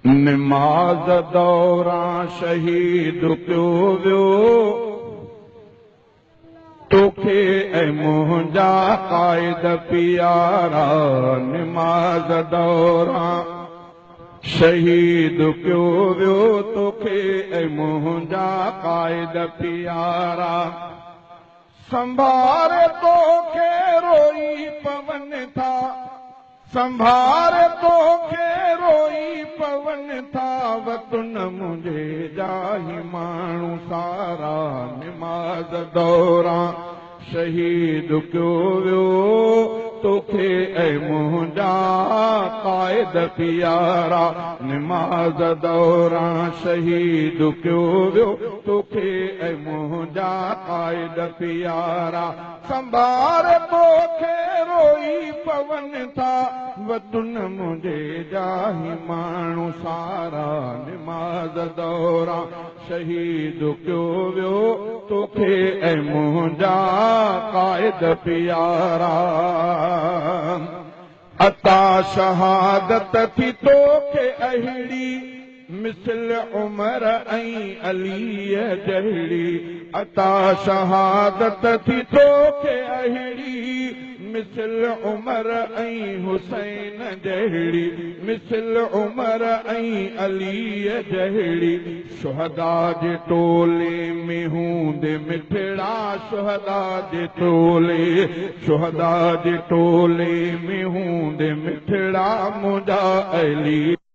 निमाज़ दौरां शहीद पियो वियो तोखे ऐं मुंहिंजा क़ाइद प्यारा। निमाज़ दौरां शहीद पियो वियो तोखे ऐं मुंहिंजा क़ाइद प्यारा। संभारे तोखे रोई पवन था, संभारे तोखे रोई पवन था, वतन मुंहिंजे जाही माण्हू सारा। निमाज़ दौरां शहीद पियो वियो तोखे ऐं मुंहिंजा क़ाइद प्यारा। निमाज़ दौरां शहीद पियो वियो तोखे ऐं मुंहिंजा क़ाइद प्यारा। संभारे तोखे रोई पवन था, वतन मुंहिंजे जाही माण्हू सारा। निमाज़ दौरां शहीद पियो वियो तोखे ऐं मुंहिंजा क़ाइद प्यारा। अता शहादत थी तोखे अहिड़ी मिसल उमर ऐं अलीअ जहिड़ी। अता शहादत थी तोखे अहिड़ी मिसल उमर ऐं हुसैन जहिड़ी। मिसल उमर ऐं अलीअ जहिड़ी। शुहदा जे टोले में हूंदे मिठड़ा, शुहदा जे टोले, शुहदा जे टोले में हूंदे मिठड़ा मुंहिंजा अली